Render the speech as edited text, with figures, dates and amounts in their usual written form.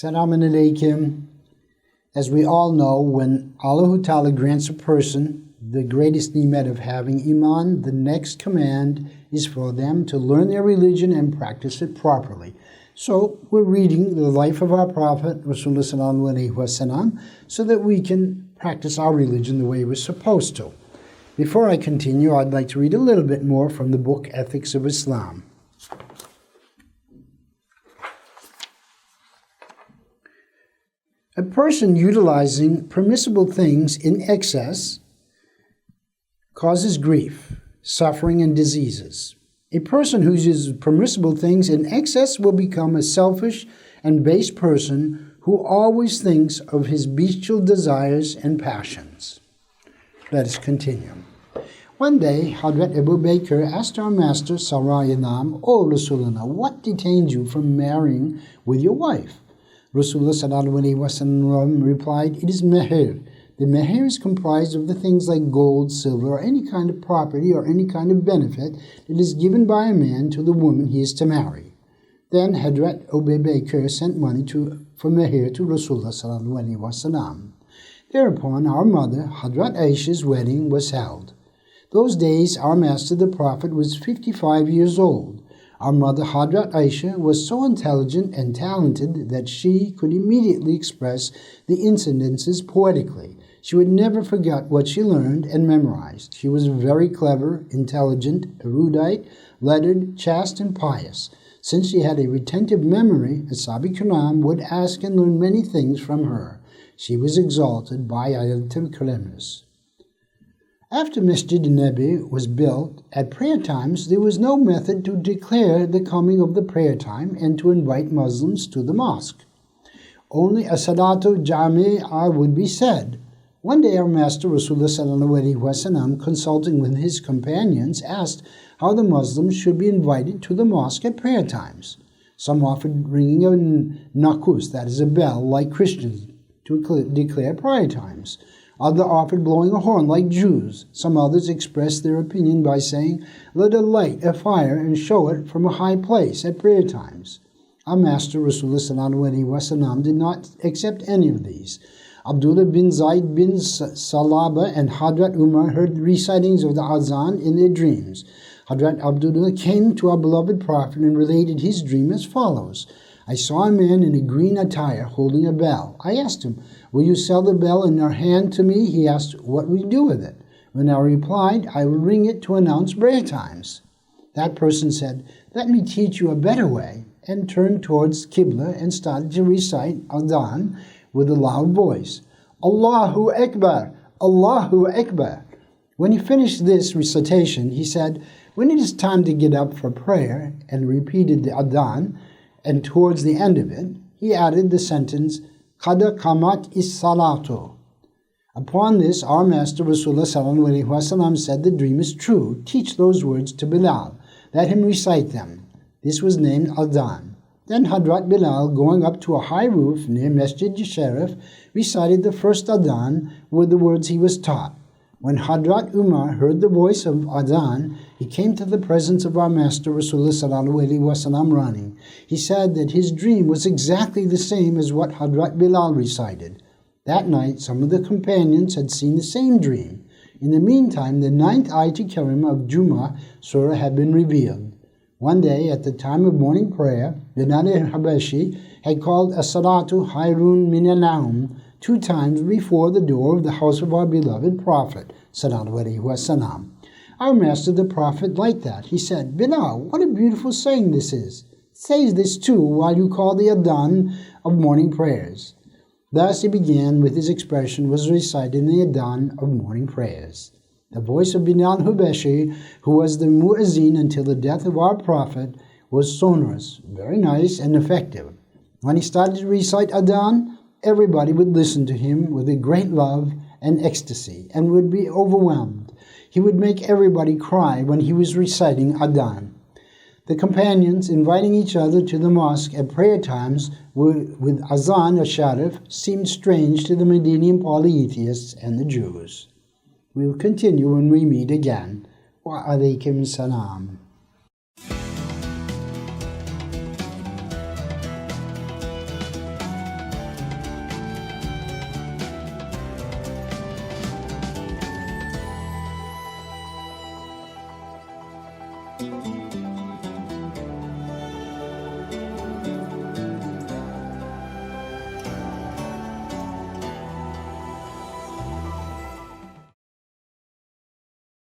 Assalamu alaikum. As we all know, when Allah Ta'ala grants a person the greatest ni'mat of having iman, the next command is for them to learn their religion and practice it properly. So we're reading the life of our Prophet, Rasûlullah, so that we can practice our religion the way we're supposed to. Before I continue, I'd like to read a little bit more from the book Ethics of Islam. A person utilizing permissible things in excess causes grief, suffering, and diseases. A person who uses permissible things in excess will become a selfish and base person who always thinks of his bestial desires and passions. Let us continue. One day, Hadrat Abû Bakr asked our Master Sarwar-i, "O Rasûlullah, what detains you from marrying with your wife?" Rasûlullah replied, "It is Mahr. The Mahr is comprised of the things like gold, silver, or any kind of property or any kind of benefit that is given by a man to the woman he is to marry." Then Hadrat Abû Bakr sent money for Mahr to Rasûlullah. Thereupon our mother, Hadrat Âisha's wedding was held. Those days our Master the Prophet was 55 years old. Our mother, Hadrat Âisha, was so intelligent and talented that she could immediately express the incidences poetically. She would never forget what she learned and memorized. She was very clever, intelligent, erudite, lettered, chaste, and pious. Since she had a retentive memory, Ashâb-i kirâm would ask and learn many things from her. She was exalted by âyat-i kirâm. After Masjid Nabi was built, at prayer times there was no method to declare the coming of the prayer time and to invite Muslims to the mosque. Only a salatu jami'ah would be said. One day our Master Rasûlullah, consulting with his companions, asked how the Muslims should be invited to the mosque at prayer times. Some offered ringing a nakus, that is a bell, like Christians, to declare prayer times. Others offered blowing a horn like Jews. Some others expressed their opinion by saying, "Let us light a fire and show it from a high place at prayer times." Our Master Rasûlullah did not accept any of these. Abdullah bin Zayd bin Salaba and Hadrat Umar heard recitings of the azan in their dreams. Hadrat Abdullah came to our beloved Prophet and related his dream as follows. "I saw a man in a green attire holding a bell. I asked him, 'Will you sell the bell in your hand to me?' He asked, 'What will you do with it?' When I replied, 'I will ring it to announce prayer times.' That person said, 'Let me teach you a better way,' and turned towards Qibla and started to recite adhan with a loud voice. Allahu Akbar! Allahu Akbar! When he finished this recitation, he said, 'When it is time to get up for prayer,' and repeated the adhan, and towards the end of it, he added the sentence, Qad qamat is-salatu. Upon this, our Master Rasûlullah said, 'The dream is true. Teach those words to Bilal. Let him recite them.' This was named adhan. Then Hadrat Bilal, going up to a high roof near Masjid Sharif, recited the first adhan with the words he was taught. When Hadrat Umar heard the voice of adhan, he came to the presence of our Master Rasûlullah running. He said that his dream was exactly the same as what Hadrat Bilal recited. That night, some of the companions had seen the same dream. In the meantime, the 9th âyat-i of Jummah Surah had been revealed. One day, at the time of morning prayer, Bilal al-Habashi had called as-salatu hayrun min al-nawm 2 times before the door of the house of our beloved Prophet ﷺ. Our Master the Prophet liked that. He said, "Bilal, what a beautiful saying this is. Say this too while you call the adhan of morning prayers." Thus he began with his expression was recited in the adhan of morning prayers. The voice of Bilal al-Habashi, who was the muezzin until the death of our Prophet, was sonorous, very nice and effective. When he started to recite adhan, everybody would listen to him with a great love and ecstasy and would be overwhelmed. He would make everybody cry when he was reciting adhan. The companions inviting each other to the mosque at prayer times with azan or sharif seemed strange to the Medinian polytheists and the Jews. We will continue when we meet again. Wa alaikum salam.